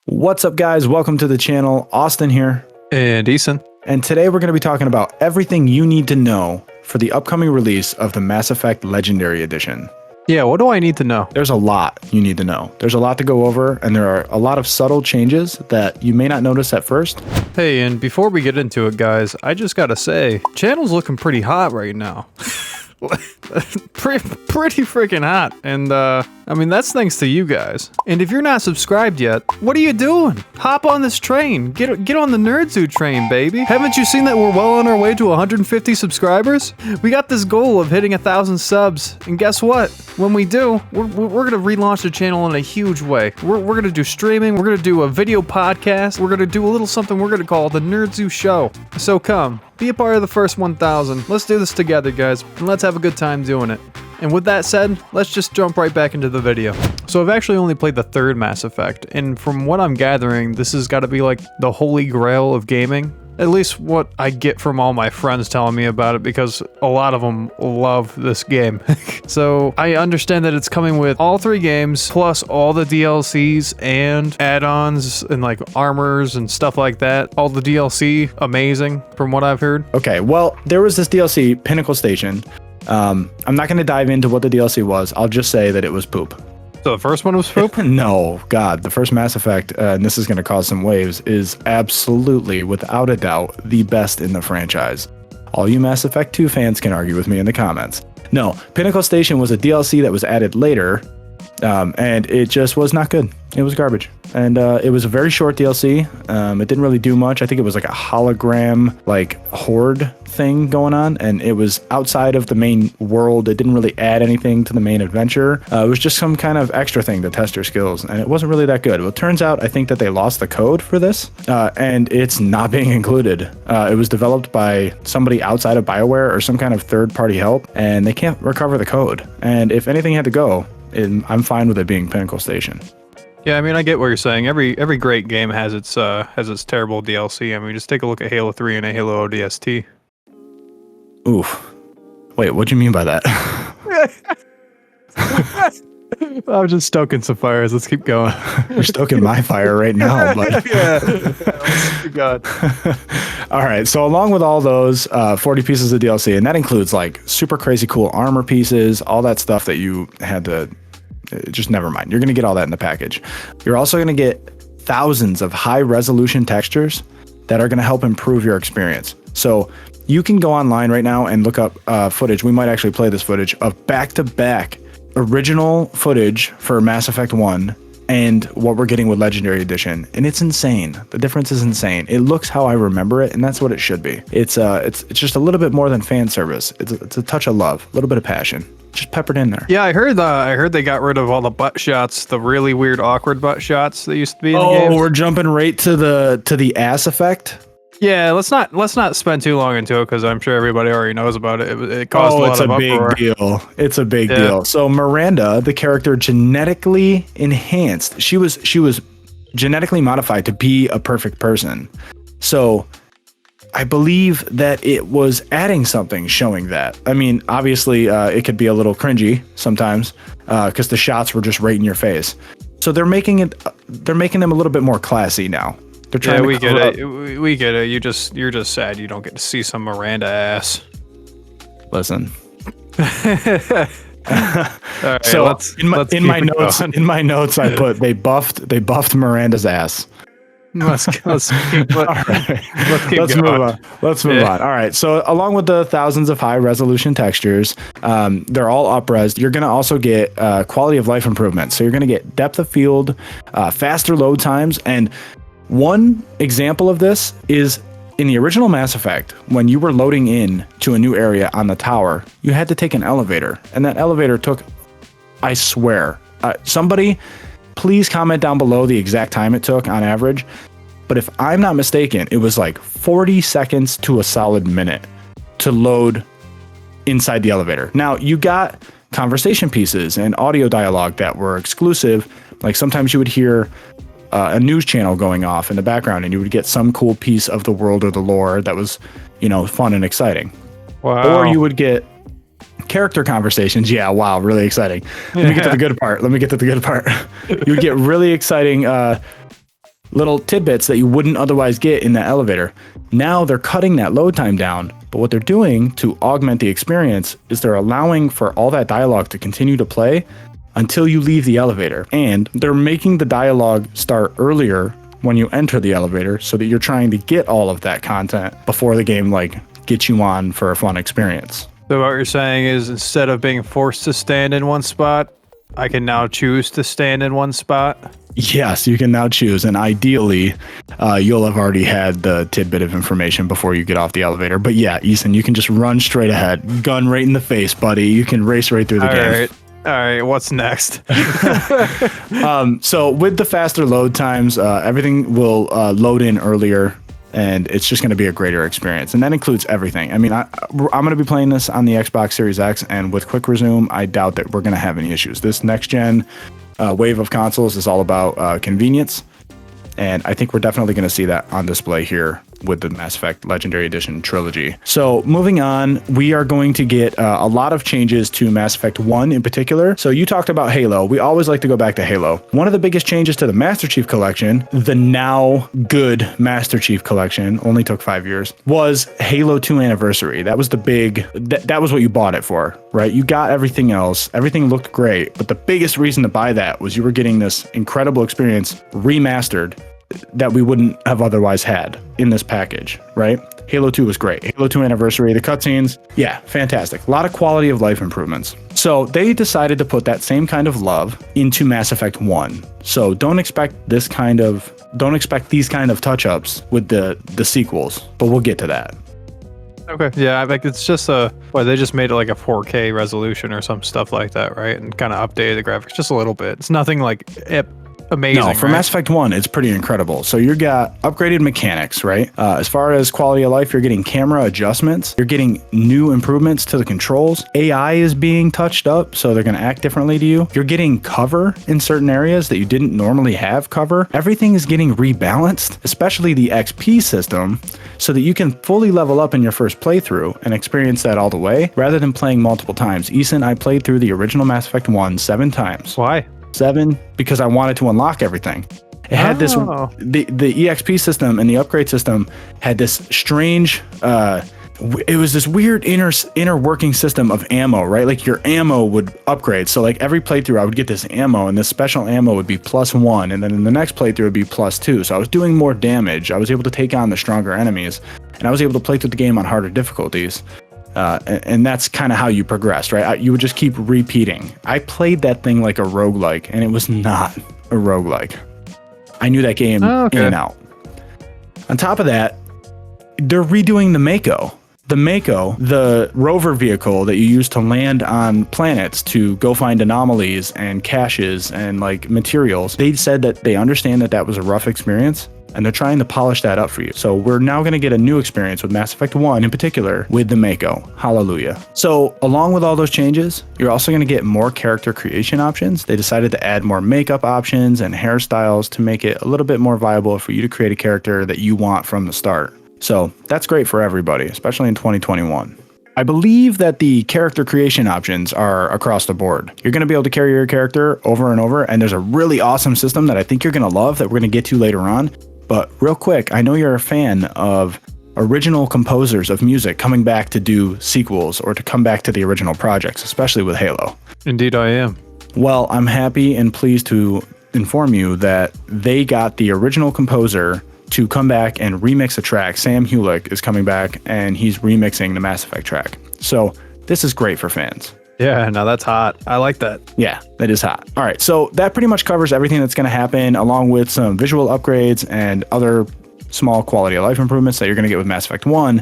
What's up, guys? Welcome to the channel. Austin here. And Eason. And today we're going to be talking about everything you need to know for the upcoming release of the Mass Effect Legendary Edition. Yeah, what do I need to know? There's a lot you need to know. There's a lot to go over, and there are a lot of subtle changes that you may not notice at first. Hey, and before we get into it, guys, I just gotta say, channel's looking pretty hot right now. pretty freaking hot, and I mean, that's thanks to you guys. And if you're not subscribed yet, what are you doing? Hop on this train. Get on the Nerdzoo train, baby. Haven't you seen that we're well on our way to 150 subscribers? We got this goal of hitting 1,000 subs, and guess what? When we do, we're gonna relaunch the channel in a huge way. We're gonna do streaming, we're gonna do a video podcast, we're gonna do a little something we're gonna call the Nerdzoo Show. So come, be a part of the first 1,000. Let's do this together, guys, and let's have a good time doing it. And with that said, let's just jump right back into the video. So I've actually only played the third Mass Effect, and from what I'm gathering, this has got to be like the holy grail of gaming. At least what I get from all my friends telling me about it, because a lot of them love this game. So I understand that it's coming with all 3 games, plus all the DLCs and add-ons and like armors and stuff like that. All the DLC, amazing from what I've heard. Okay, well, there was this DLC, Pinnacle Station. I'm not going to dive into what the DLC was. I'll just say that it was poop. So the first one was poop? No, God, the first Mass Effect, and this is going to cause some waves, is absolutely, without a doubt, the best in the franchise. All you Mass Effect 2 fans can argue with me in the comments. No, Pinnacle Station was a DLC that was added later, and it just was not good. It was garbage. And it was a very short DLC. It didn't really do much. I think it was like a hologram, like horde thing going on, and it was outside of the main world. It didn't really add anything to the main adventure. It was just some kind of extra thing to test your skills, and it wasn't really that good. Well, it turns out I think that they lost the code for this, and it's not being included. It was developed by somebody outside of BioWare or some kind of third-party help, and they can't recover the code. And if anything had to go, I'm fine with it being Pinnacle Station. Yeah, I mean, I get what you're saying. Every great game has its terrible DLC. I mean, just take a look at Halo 3 and Halo ODST. Oof. Wait, what do you mean by that? I'm just stoking some fires. Let's keep going. You're stoking my fire right now, but yeah. God. All right. So along with all those 40 pieces of DLC, and that includes like super crazy cool armor pieces, all that stuff that you had to just never mind. You're going to get all that in the package. You're also going to get thousands of high resolution textures that are going to help improve your experience. So you can go online right now and look up footage. We might actually play this footage of back-to-back original footage for Mass Effect 1 and what we're getting with Legendary Edition. And it's insane. The difference is insane. It looks how I remember it, and that's what it should be. It's just a little bit more than fan service. It's a touch of love, a little bit of passion, just peppered in there. Yeah, I heard they got rid of all the butt shots, the really weird, awkward butt shots that used to be in the game. Oh, we're jumping right to the ass effect. Yeah, let's not spend too long into it, because I'm sure everybody already knows about it. It caused a lot of uproar. Big deal. It's a big deal. So Miranda, the character, genetically enhanced. She was genetically modified to be a perfect person. So I believe that it was adding something showing that. I mean, obviously, it could be a little cringy sometimes because the shots were just right in your face. So they're making them a little bit more classy now. They're trying to we get it. We get it. You're just sad you don't get to see some Miranda ass. Listen. Right, so in my notes I put they buffed Miranda's ass. Let's move on. Let's move on. All right. So along with the thousands of high resolution textures, they're all up-res. You're going to also get quality of life improvements. So you're going to get depth of field, faster load times, and one example of this is in the original Mass Effect, when you were loading in to a new area on the tower, you had to take an elevator, and that elevator took, I swear, somebody please comment down below the exact time it took on average. But if I'm not mistaken, it was like 40 seconds to a solid minute to load inside the elevator. Now, you got conversation pieces and audio dialogue that were exclusive. Like sometimes you would hear a news channel going off in the background, and you would get some cool piece of the world or the lore that was, fun and exciting. Wow. Or you would get character conversations. Yeah, wow, really exciting. Let me get to the good part. You would get really exciting little tidbits that you wouldn't otherwise get in the elevator. Now they're cutting that load time down, but what they're doing to augment the experience is they're allowing for all that dialogue to continue to play until you leave the elevator. And they're making the dialogue start earlier when you enter the elevator so that you're trying to get all of that content before the game gets you on for a fun experience. So what you're saying is, instead of being forced to stand in one spot, I can now choose to stand in one spot? Yes, you can now choose, and ideally, you'll have already had the tidbit of information before you get off the elevator. But yeah, Eason, you can just run straight ahead. Gun right in the face, buddy. You can race right through the game. All right, what's next? So with the faster load times, everything will load in earlier, and it's just going to be a greater experience. And that includes everything. I mean, I'm going to be playing this on the Xbox Series X, and with Quick Resume, I doubt that we're going to have any issues. This next-gen wave of consoles is all about convenience, and I think we're definitely going to see that on display here with the Mass Effect Legendary Edition trilogy. So moving on, we are going to get a lot of changes to Mass Effect 1 in particular. So you talked about Halo. We always like to go back to Halo. One of the biggest changes to the Master Chief Collection, the now good Master Chief Collection, only took 5 years, was Halo 2 Anniversary. That was the big, that was what you bought it for, right? You got everything else. Everything looked great. But the biggest reason to buy that was you were getting this incredible experience remastered that we wouldn't have otherwise had in this package, right? Halo 2 was great. Halo 2 Anniversary, the cutscenes, yeah, fantastic. A lot of quality of life improvements. So they decided to put that same kind of love into Mass Effect 1. So don't expect these kind of touch-ups with the sequels, but we'll get to that. Okay. Yeah, I think it's just they just made it like a 4K resolution or some stuff like that, right? And kind of updated the graphics just a little bit. It's nothing like amazing. No, for right? Mass Effect 1, it's pretty incredible. So you got upgraded mechanics, right? As far as quality of life, you're getting camera adjustments. You're getting new improvements to the controls. AI is being touched up, so they're going to act differently to you. You're getting cover in certain areas that you didn't normally have cover. Everything is getting rebalanced, especially the XP system, so that you can fully level up in your first playthrough and experience that all the way, rather than playing multiple times. Eason, I played through the original Mass Effect 1 7 times. Why? 7 because I wanted to unlock everything. It had this the EXP system and the upgrade system had this strange it was this weird inner working system of ammo, right? Like your ammo would upgrade. So like every playthrough I would get this ammo, and this special ammo would be +1, and then in the next playthrough it would be +2. So I was doing more damage. I was able to take on the stronger enemies, and I was able to play through the game on harder difficulties. And that's kind of how you progressed, right? You would just keep repeating. I played that thing like a roguelike, and it was not a roguelike. I knew that game in and out. On top of that, they're redoing the Mako. The Mako, the rover vehicle that you use to land on planets to go find anomalies and caches and like materials, they said that they understand that was a rough experience, and they're trying to polish that up for you. So we're now going to get a new experience with Mass Effect 1 in particular with the Mako. Hallelujah. So along with all those changes, you're also going to get more character creation options. They decided to add more makeup options and hairstyles to make it a little bit more viable for you to create a character that you want from the start. So that's great for everybody, especially in 2021. I believe that the character creation options are across the board. You're going to be able to carry your character over and over, and there's a really awesome system that I think you're going to love that we're going to get to later on. But real quick, I know you're a fan of original composers of music coming back to do sequels or to come back to the original projects, especially with Halo. Indeed, I am. Well, I'm happy and pleased to inform you that they got the original composer to come back and remix a track. Sam Hulick is coming back, and he's remixing the Mass Effect track. So this is great for fans. Yeah, no, that's hot. I like that. Yeah, that is hot. All right, so that pretty much covers everything that's going to happen, along with some visual upgrades and other small quality of life improvements that you're going to get with Mass Effect 1.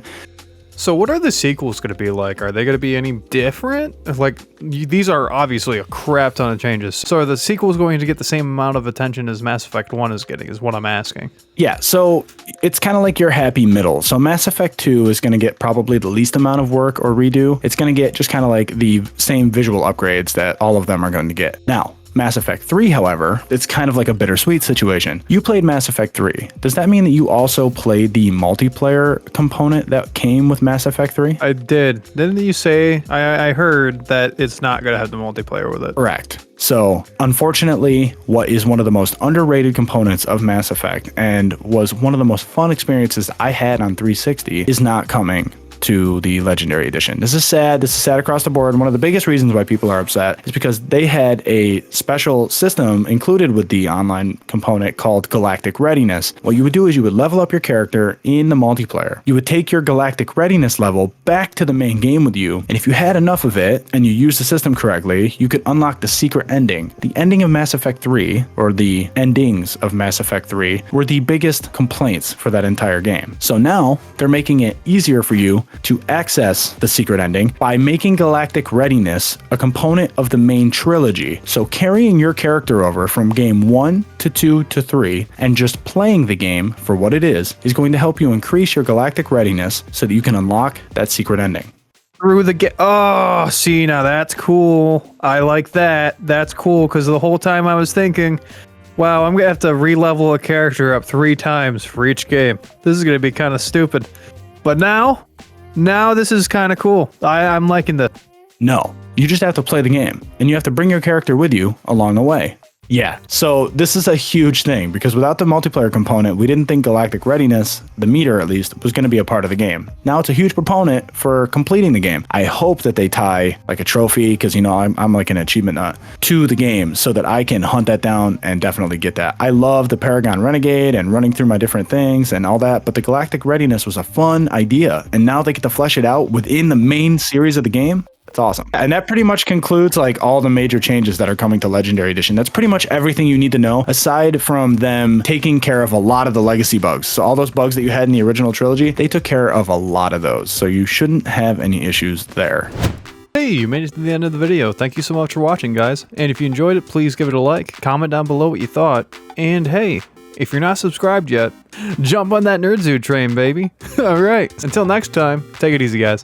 So what are the sequels going to be like? Are they going to be any different? Like, these are obviously a crap ton of changes. So are the sequels going to get the same amount of attention as Mass Effect 1 is getting, is what I'm asking. Yeah, so it's kind of like your happy middle. So Mass Effect 2 is going to get probably the least amount of work or redo. It's going to get just kind of like the same visual upgrades that all of them are going to get. Now, Mass Effect 3, however, it's kind of like a bittersweet situation. You played Mass Effect 3. Does that mean that you also played the multiplayer component that came with Mass Effect 3? I did. Didn't you say, I heard that it's not going to have the multiplayer with it? Correct. So, unfortunately, what is one of the most underrated components of Mass Effect and was one of the most fun experiences I had on 360 is not coming to the Legendary Edition. This is sad. This is sad across the board. One of the biggest reasons why people are upset is because they had a special system included with the online component called Galactic Readiness. What you would do is you would level up your character in the multiplayer. You would take your Galactic Readiness level back to the main game with you, and if you had enough of it and you used the system correctly, you could unlock the secret ending. The ending of Mass Effect 3, or the endings of Mass Effect 3, were the biggest complaints for that entire game. So now they're making it easier for you to access the secret ending by making Galactic Readiness a component of the main trilogy. So carrying your character over from game 1 to 2 to 3 and just playing the game for what it is going to help you increase your Galactic Readiness so that you can unlock that secret ending. Through the game. Oh, see, now that's cool. I like that. That's cool, because the whole time I was thinking, wow, I'm going to have to re-level a character up 3 times for each game. This is going to be kind of stupid. But now this is kind of cool. I'm liking this. No, you just have to play the game, and you have to bring your character with you along the way. Yeah, so this is a huge thing, because without the multiplayer component, we didn't think Galactic Readiness, the meter at least, was going to be a part of the game. Now it's a huge proponent for completing the game. I hope that they tie like a trophy, because, you know, I'm like an achievement nut, to the game so that I can hunt that down and definitely get that. I love the Paragon Renegade and running through my different things and all that, but the Galactic Readiness was a fun idea, and now they get to flesh it out within the main series of the game. It's awesome. And that pretty much concludes like all the major changes that are coming to Legendary Edition. That's pretty much everything you need to know, aside from them taking care of a lot of the legacy bugs. So all those bugs that you had in the original trilogy, they took care of a lot of those. So you shouldn't have any issues there. Hey, you made it to the end of the video. Thank you so much for watching, guys. And if you enjoyed it, please give it a like, comment down below what you thought. And hey, if you're not subscribed yet, jump on that Nerd Zoo train, baby. All right. Until next time, take it easy, guys.